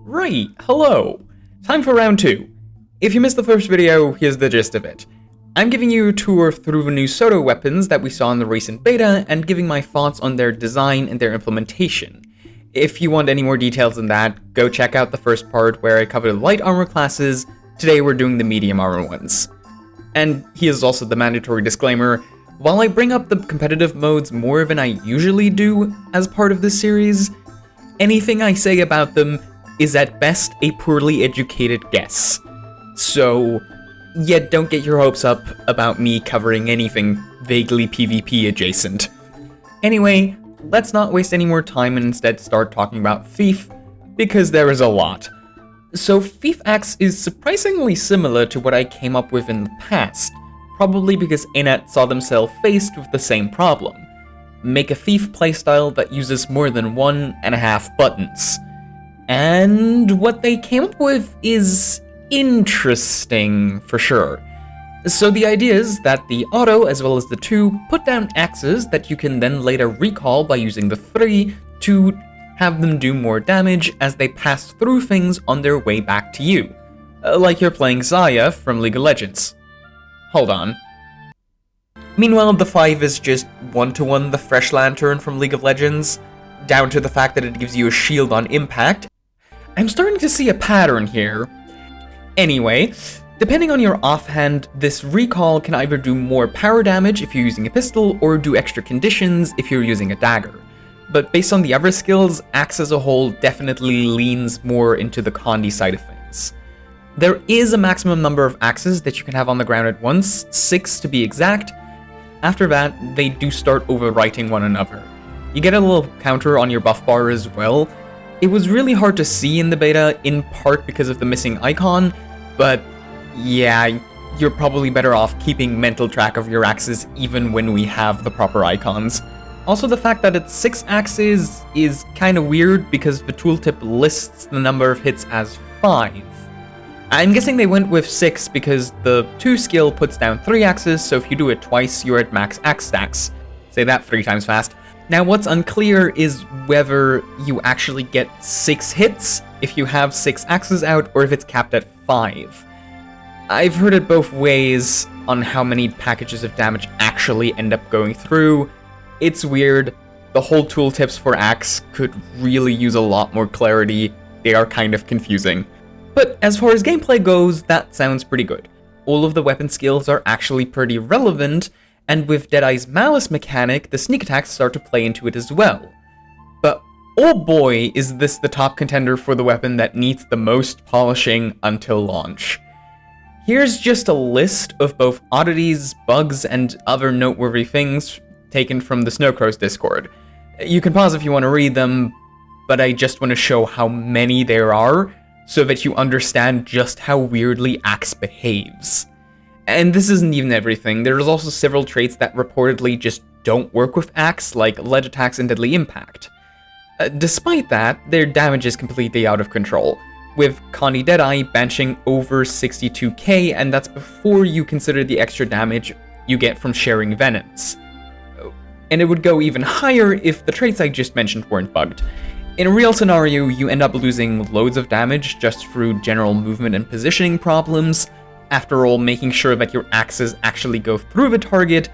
Right, hello. Time for round 2. If you missed the first video, here's the gist of it. I'm giving you a tour through the new SotO weapons that we saw in the recent beta and giving my thoughts on their design and their implementation. If you want any more details than that, go check out the first part where I cover the light armor classes. Today we're doing the medium armor ones. And here's also the mandatory disclaimer. While I bring up the competitive modes more than I usually do as part of this series, anything I say about them is at best a poorly educated guess. So, yeah, don't get your hopes up about me covering anything vaguely PvP adjacent. Anyway, let's not waste any more time and instead start talking about Thief, because there is a lot. So Thief Axe is surprisingly similar to what I came up with in the past, probably because ANET saw themselves faced with the same problem. Make a Thief playstyle that uses more than 1.5 buttons. And what they came up with is interesting, for sure. So the idea is that the auto, as well as the 2, put down axes that you can then later recall by using the 3 to have them do more damage as they pass through things on their way back to you. Like you're playing Xayah from League of Legends. Hold on. Meanwhile, the 5 is just 1-to-1 the Fresh Lantern from League of Legends, down to the fact that it gives you a shield on impact. I'm starting to see a pattern here. Anyway, depending on your offhand, this recall can either do more power damage if you're using a pistol, or do extra conditions if you're using a dagger. But based on the other skills, Axe as a whole definitely leans more into the Condi side of things. There is a maximum number of axes that you can have on the ground at once, 6 to be exact. After that, they do start overwriting one another. You get a little counter on your buff bar as well. It was really hard to see in the beta, in part because of the missing icon, but yeah, you're probably better off keeping mental track of your axes even when we have the proper icons. Also, the fact that it's 6 axes is kinda weird because the tooltip lists the number of hits as 5. I'm guessing they went with 6 because the 2 skill puts down 3 axes, so if you do it twice, you're at max axe stacks. Say that 3 times fast. Now, what's unclear is whether you actually get 6 hits if you have 6 axes out, or if it's capped at 5. I've heard it both ways on how many packages of damage actually end up going through. It's weird. The whole tooltips for Axe could really use a lot more clarity. They are kind of confusing. But as far as gameplay goes, that sounds pretty good. All of the weapon skills are actually pretty relevant, and with Deadeye's Malice mechanic, the sneak attacks start to play into it as well. But oh boy, is this the top contender for the weapon that needs the most polishing until launch. Here's just a list of both oddities, bugs, and other noteworthy things taken from the Snowcrow's Discord. You can pause if you want to read them, but I just want to show how many there are, so that you understand just how weirdly Axe behaves. And this isn't even everything. There's also several traits that reportedly just don't work with Axe, like ledge attacks and deadly impact. Despite that, their damage is completely out of control, with Condi Deadeye benching over 62k, and that's before you consider the extra damage you get from sharing venoms. And it would go even higher if the traits I just mentioned weren't bugged. In a real scenario, you end up losing loads of damage just through general movement and positioning problems. After all, making sure that your axes actually go through the target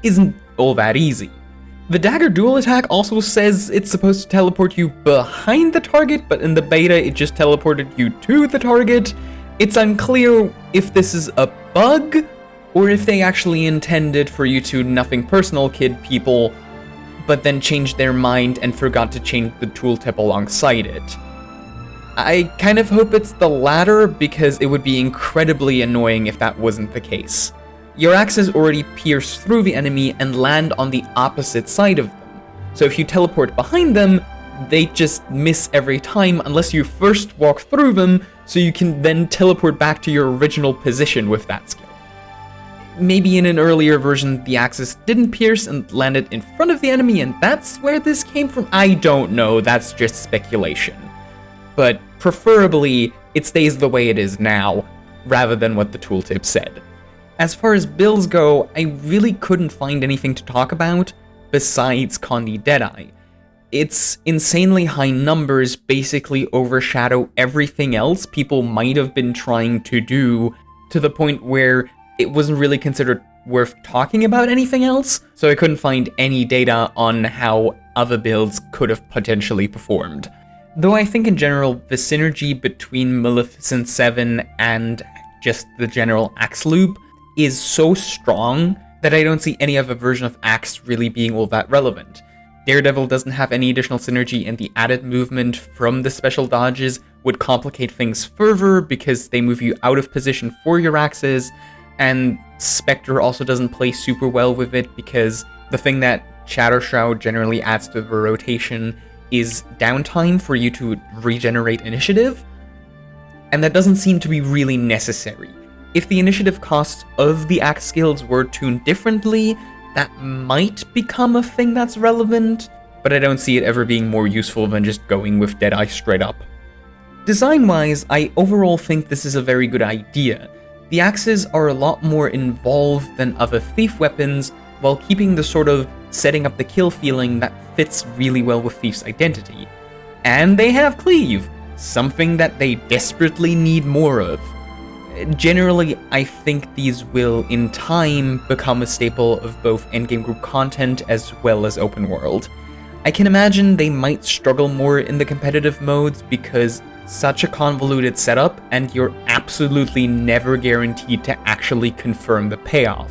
isn't all that easy. The dagger dual attack also says it's supposed to teleport you behind the target, but in the beta it just teleported you to the target. It's unclear if this is a bug, or if they actually intended for you to nothing personal kid people, but then changed their mind and forgot to change the tooltip alongside it. I kind of hope it's the latter, because it would be incredibly annoying if that wasn't the case. Your axes already pierce through the enemy and land on the opposite side of them, so if you teleport behind them, they just miss every time unless you first walk through them, so you can then teleport back to your original position with that skill. Maybe in an earlier version, the axis didn't pierce and landed in front of the enemy, and that's where this came from? I don't know, that's just speculation. But preferably, it stays the way it is now, rather than what the tooltip said. As far as builds go, I really couldn't find anything to talk about besides Condi Deadeye. Its insanely high numbers basically overshadow everything else people might have been trying to do, to the point where it wasn't really considered worth talking about anything else, so I couldn't find any data on how other builds could have potentially performed. Though I think in general, the synergy between Maleficent 7 and just the general Axe loop is so strong that I don't see any other version of Axe really being all that relevant. Daredevil doesn't have any additional synergy, and the added movement from the special dodges would complicate things further because they move you out of position for your axes, and Spectre also doesn't play super well with it because the thing that Shatter Shroud generally adds to the rotation is downtime for you to regenerate initiative, and that doesn't seem to be really necessary. If the initiative costs of the axe skills were tuned differently, that might become a thing that's relevant, but I don't see it ever being more useful than just going with Deadeye straight up. Design-wise, I overall think this is a very good idea. The axes are a lot more involved than other thief weapons, while keeping the sort of setting up the kill feeling that fits really well with Thief's identity. And they have cleave, something that they desperately need more of. Generally, I think these will, in time, become a staple of both endgame group content as well as open world. I can imagine they might struggle more in the competitive modes because such a convoluted setup, and you're absolutely never guaranteed to actually confirm the payoff.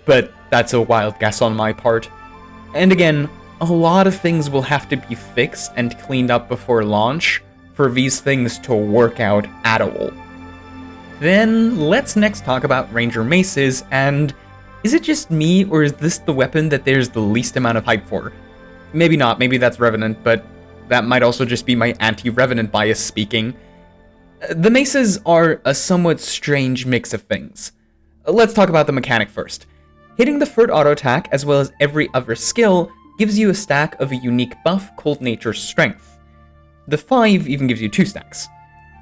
But that's a wild guess on my part. And again, a lot of things will have to be fixed and cleaned up before launch for these things to work out at all. Then, let's next talk about Ranger Maces, and is it just me, or is this the weapon that there's the least amount of hype for? Maybe not, maybe that's Revenant, but that might also just be my anti-Revenant bias speaking. The Maces are a somewhat strange mix of things. Let's talk about the mechanic first. Hitting the third auto attack, as well as every other skill, gives you a stack of a unique buff called Nature's Strength. The 5 even gives you 2 stacks.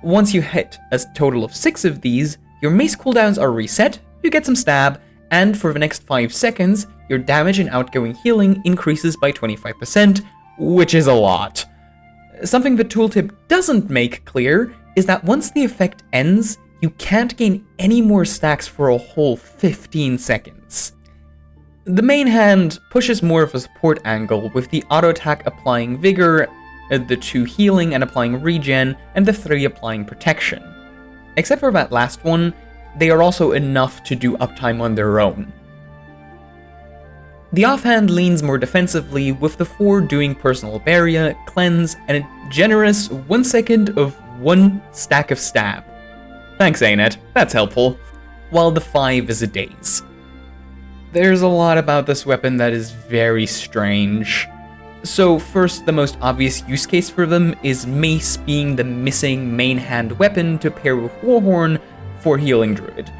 Once you hit a total of 6 of these, your mace cooldowns are reset, you get some stab, and for the next 5 seconds, your damage and outgoing healing increases by 25%, which is a lot. Something the tooltip doesn't make clear is that once the effect ends, you can't gain any more stacks for a whole 15 seconds. The main hand pushes more of a support angle, with the auto attack applying vigor, the 2 healing and applying regen, and the 3 applying protection. Except for that last one, they are also enough to do uptime on their own. The offhand leans more defensively, with the 4 doing personal barrier, cleanse, and a generous 1 second of 1 stack of stab. Thanks, Anet, that's helpful. While the 5 is a daze. There's a lot about this weapon that is very strange. So first, the most obvious use case for them is Mace being the missing main hand weapon to pair with Warhorn for healing Druid.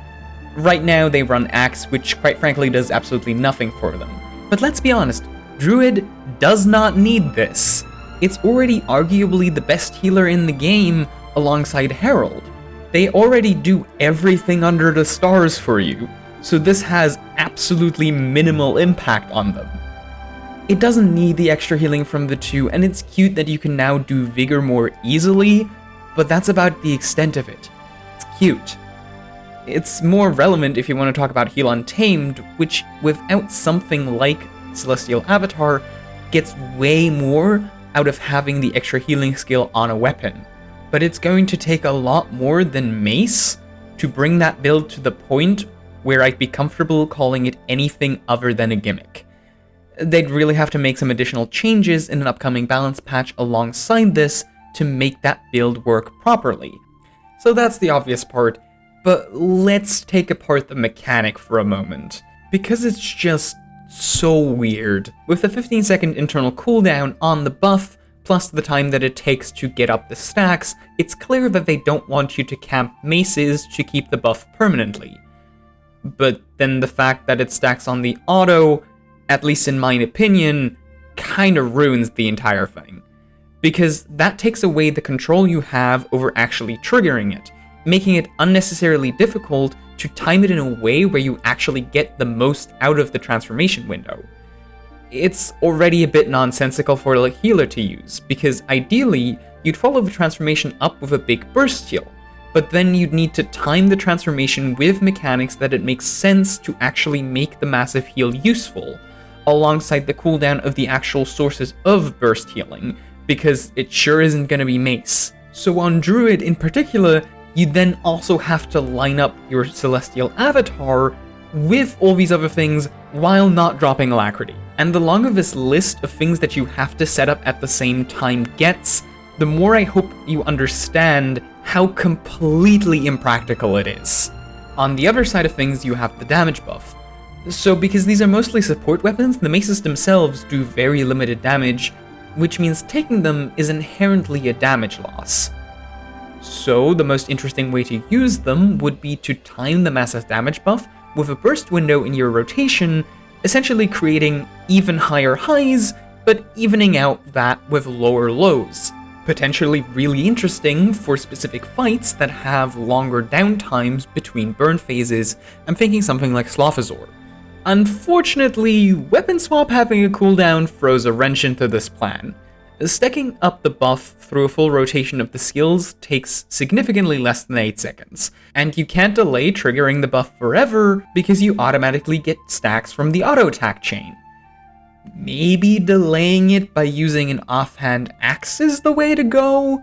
Right now they run Axe, which quite frankly does absolutely nothing for them. But let's be honest, Druid does not need this. It's already arguably the best healer in the game alongside Herald. They already do everything under the stars for you, so this has absolutely minimal impact on them. It doesn't need the extra healing from the 2, and it's cute that you can now do Vigor more easily, but that's about the extent of it. It's cute. It's more relevant if you want to talk about Heal Untamed, which, without something like Celestial Avatar, gets way more out of having the extra healing skill on a weapon. But it's going to take a lot more than Mace to bring that build to the point where I'd be comfortable calling it anything other than a gimmick. They'd really have to make some additional changes in an upcoming balance patch alongside this to make that build work properly. So that's the obvious part, but let's take apart the mechanic for a moment, because it's just so weird. With a 15-second internal cooldown on the buff, plus the time that it takes to get up the stacks, it's clear that they don't want you to camp maces to keep the buff permanently. But then the fact that it stacks on the auto, at least in my opinion, kinda ruins the entire thing. Because that takes away the control you have over actually triggering it, making it unnecessarily difficult to time it in a way where you actually get the most out of the transformation window. it's already a bit nonsensical for a healer to use, because ideally, you'd follow the transformation up with a big burst heal, but then you'd need to time the transformation with mechanics that it makes sense to actually make the massive heal useful, alongside the cooldown of the actual sources of burst healing, because it sure isn't going to be Mace. So on Druid in particular, you'd then also have to line up your Celestial Avatar with all these other things while not dropping Alacrity. And the longer this list of things that you have to set up at the same time gets, the more I hope you understand how completely impractical it is. On the other side of things, you have the damage buff. So because these are mostly support weapons, the maces themselves do very limited damage, which means taking them is inherently a damage loss. So the most interesting way to use them would be to time the massive damage buff with a burst window in your rotation, essentially creating even higher highs, but evening out that with lower lows. Potentially really interesting for specific fights that have longer downtimes between burn phases. I'm thinking something like Slothazor. Unfortunately, weapon swap having a cooldown throws a wrench into this plan. Stacking up the buff through a full rotation of the skills takes significantly less than 8 seconds, and you can't delay triggering the buff forever because you automatically get stacks from the auto attack chain. Maybe delaying it by using an offhand axe is the way to go?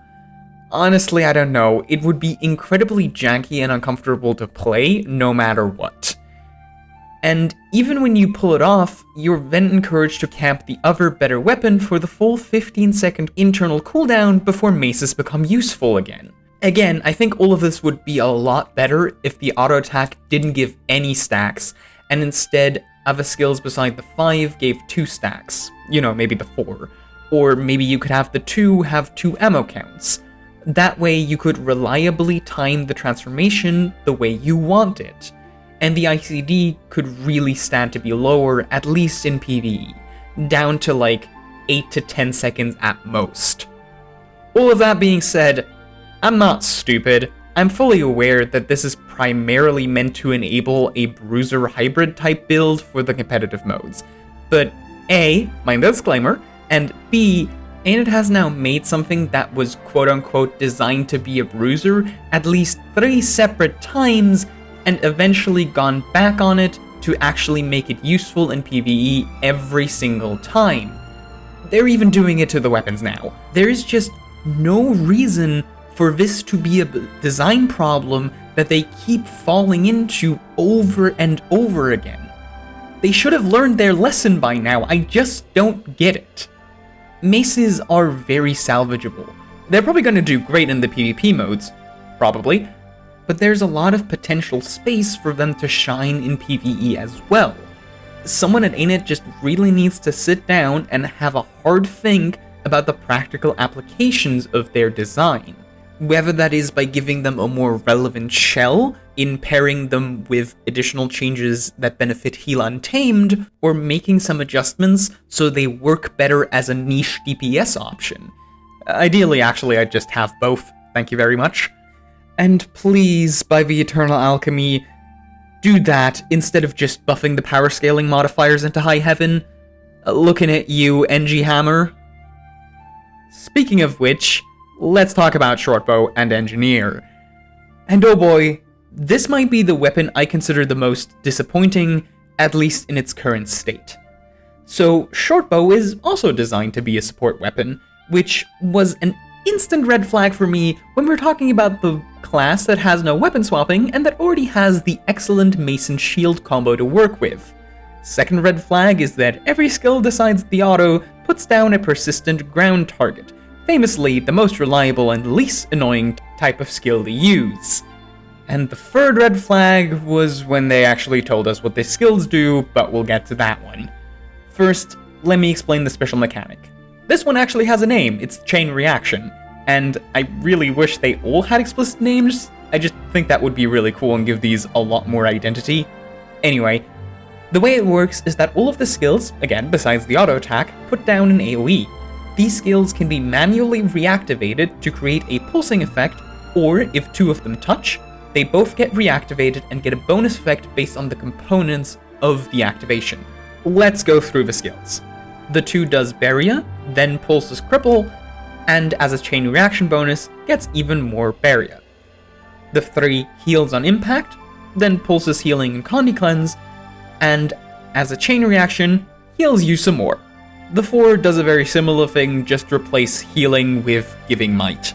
Honestly, I don't know. It would be incredibly janky and uncomfortable to play no matter what. And even when you pull it off, you're then encouraged to camp the other better weapon for the full 15-second internal cooldown before maces become useful again. Again, I think all of this would be a lot better if the auto attack didn't give any stacks, and instead other skills beside the 5 gave 2 stacks. You know, maybe the 4. Or maybe you could have the 2 have 2 ammo counts. That way you could reliably time the transformation the way you want it. And the ICD could really stand to be lower, at least in PvE, down to like 8 to 10 seconds at most. All of that being said, I'm not stupid. I'm fully aware that this is primarily meant to enable a bruiser hybrid type build for the competitive modes. But A, my disclaimer, and B, Ainit has now made something that was quote-unquote designed to be a bruiser at least 3 separate times, and eventually gone back on it to actually make it useful in PvE every single time. They're even doing it to the weapons now. There is just no reason for this to be a design problem that they keep falling into over and over again. They should have learned their lesson by now, I just don't get it. Maces are very salvageable. They're probably going to do great in the PvP modes, probably, but there's a lot of potential space for them to shine in PvE as well. Someone at Ainit just really needs to sit down and have a hard think about the practical applications of their design. Whether that is by giving them a more relevant shell, in pairing them with additional changes that benefit Heal Untamed, or making some adjustments so they work better as a niche DPS option. Ideally, actually, I'd just have both, thank you very much. And please, by the Eternal Alchemy, do that instead of just buffing the power scaling modifiers into high heaven. Looking at you, NG Hammer. Speaking of which, let's talk about Shortbow and Engineer. And oh boy, this might be the weapon I consider the most disappointing, at least in its current state. So, Shortbow is also designed to be a support weapon, which was an instant red flag for me when we're talking about the class that has no weapon swapping and that already has the excellent Mason Shield combo to work with. Second red flag is that every skill besides the auto puts down a persistent ground target, famously the most reliable and least annoying type of skill to use. And the third red flag was when they actually told us what the skills do, but we'll get to that one. First, let me explain the special mechanic. This one actually has a name, it's Chain Reaction, and I really wish they all had explicit names. I just think that would be really cool and give these a lot more identity. Anyway, the way it works is that all of the skills, again besides the auto attack, put down an AoE. These skills can be manually reactivated to create a pulsing effect, or if 2 of them touch, they both get reactivated and get a bonus effect based on the components of the activation. Let's go through the skills. The 2 does Barrier, then pulses Cripple, and as a chain reaction bonus, gets even more Barrier. The 3 heals on impact, then pulses Healing and Condi Cleanse, and as a chain reaction, heals you some more. The 4 does a very similar thing, just replace healing with giving might.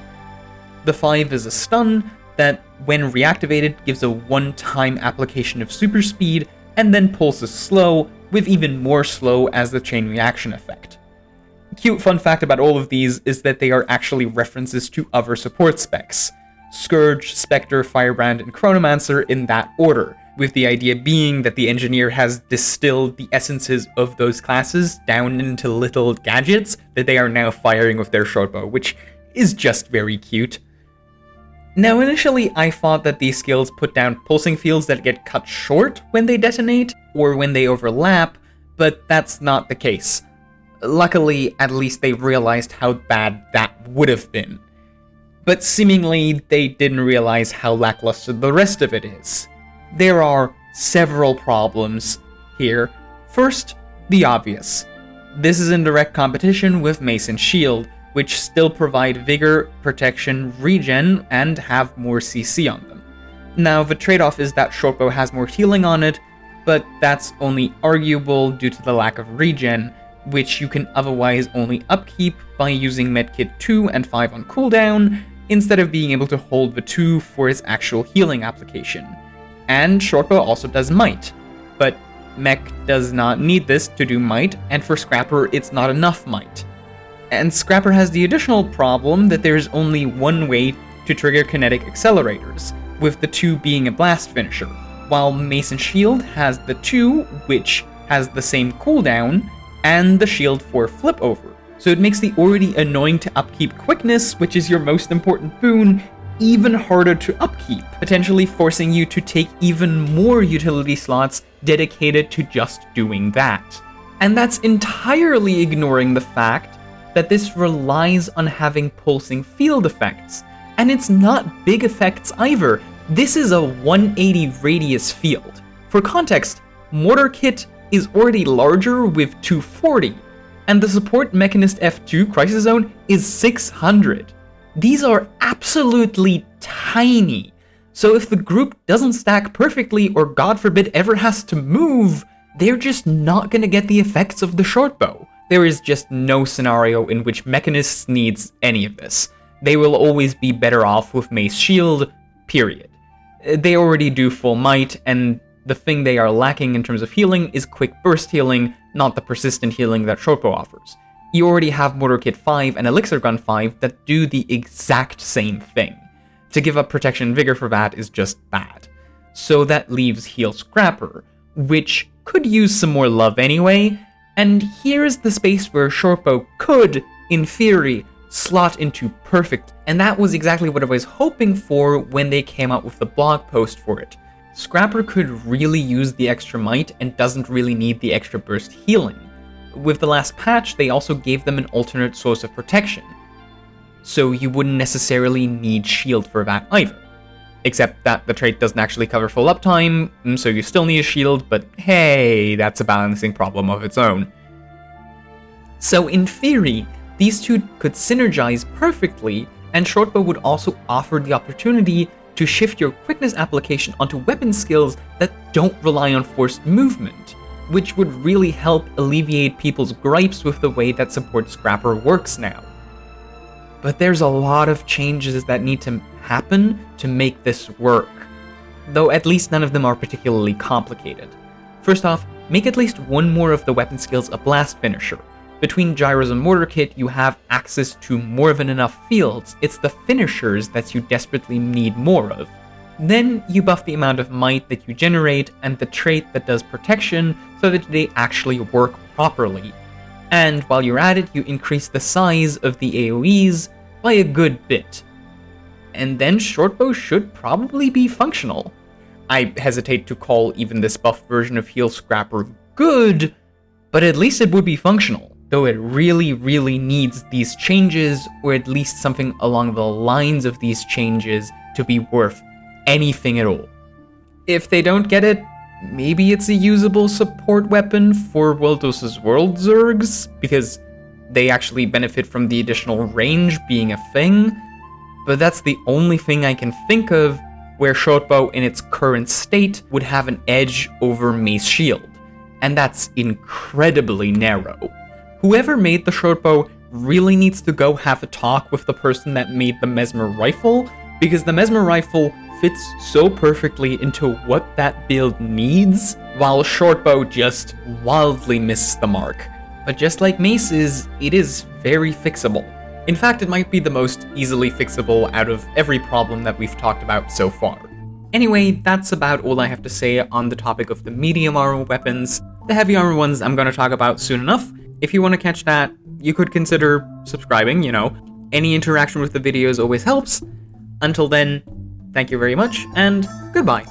The 5 is a stun that, when reactivated, gives a one-time application of super speed, and then pulses slow, with even more slow as the chain reaction effect. Cute fun fact about all of these is that they are actually references to other support specs: Scourge, Spectre, Firebrand, and Chronomancer in that order, with the idea being that the engineer has distilled the essences of those classes down into little gadgets that they are now firing with their Shortbow, which is just very cute. Now, initially I thought that these skills put down pulsing fields that get cut short when they detonate, or when they overlap, but that's not the case. Luckily, at least they realized how bad that would have been. But seemingly, they didn't realize how lackluster the rest of it is. There are several problems here. First, the obvious. This is in direct competition with Mace and Shield, which still provide vigor, protection, regen, and have more CC on them. Now, the trade-off is that Shortbow has more healing on it, but that's only arguable due to the lack of regen, which you can otherwise only upkeep by using Medkit 2 and 5 on cooldown, instead of being able to hold the 2 for its actual healing application. And Shortbow also does Might, but Mech does not need this to do Might, and for Scrapper it's not enough Might. And Scrapper has the additional problem that there's only one way to trigger kinetic accelerators, with the 2 being a blast finisher, while Mace and Shield has the 2, which has the same cooldown, and the Shield for flip over. So it makes the already annoying to upkeep quickness, which is your most important boon, even harder to upkeep, potentially forcing you to take even more utility slots dedicated to just doing that. And that's entirely ignoring the fact that this relies on having pulsing field effects, and it's not big effects either. This is a 180 radius field. For context, Mortar Kit is already larger with 240, and the support Mechanist F2 Crisis Zone is 600. These are absolutely tiny, so if the group doesn't stack perfectly or God forbid ever has to move, they're just not gonna get the effects of the Shortbow. There is just no scenario in which Mechanists needs any of this. They will always be better off with Mace Shield, period. They already do full might, and the thing they are lacking in terms of healing is quick burst healing, not the persistent healing that Shortbow offers. You already have Mortar Kit 5 and Elixir Gun 5 that do the exact same thing. To give up protection and vigor for that is just bad. So that leaves Heal Scrapper, which could use some more love anyway, and here's the space where Shortbow could, in theory, slot into perfect, and that was exactly what I was hoping for when they came out with the blog post for it. Scrapper could really use the extra might and doesn't really need the extra burst healing. With the last patch, they also gave them an alternate source of protection, so you wouldn't necessarily need shield for that either. Except that the trait doesn't actually cover full uptime, so you still need a shield, but hey, that's a balancing problem of its own. So in theory, these two could synergize perfectly, and Shortbow would also offer the opportunity to shift your quickness application onto weapon skills that don't rely on forced movement, which would really help alleviate people's gripes with the way that support Scrapper works now. But there's a lot of changes that need to happen to make this work, though at least none of them are particularly complicated. First off, make at least one more of the weapon skills a blast finisher. Between Gyros and Mortar Kit, you have access to more than enough fields. It's the finishers that you desperately need more of. Then you buff the amount of might that you generate and the trait that does protection so that they actually work properly. And while you're at it, you increase the size of the AoEs by a good bit. And then Shortbow should probably be functional. I hesitate to call even this buffed version of Heal Scrapper good, but at least it would be functional, though it really needs these changes, or at least something along the lines of these changes, to be worth anything at all. If they don't get it, maybe it's a usable support weapon for Wildos's World Zergs, because they actually benefit from the additional range being a thing, but that's the only thing I can think of where Shortbow in its current state would have an edge over Mace Shield, and that's incredibly narrow. Whoever made the Shortbow really needs to go have a talk with the person that made the Mesmer Rifle, because the Mesmer Rifle fits so perfectly into what that build needs, while Shortbow just wildly misses the mark. But just like Mace's, it is very fixable. In fact, it might be the most easily fixable out of every problem that we've talked about so far. Anyway, that's about all I have to say on the topic of the medium armor weapons. The heavy armor ones I'm going to talk about soon enough. If you want to catch that, you could consider subscribing, you know. Any interaction with the videos always helps. Until then, thank you very much, and goodbye.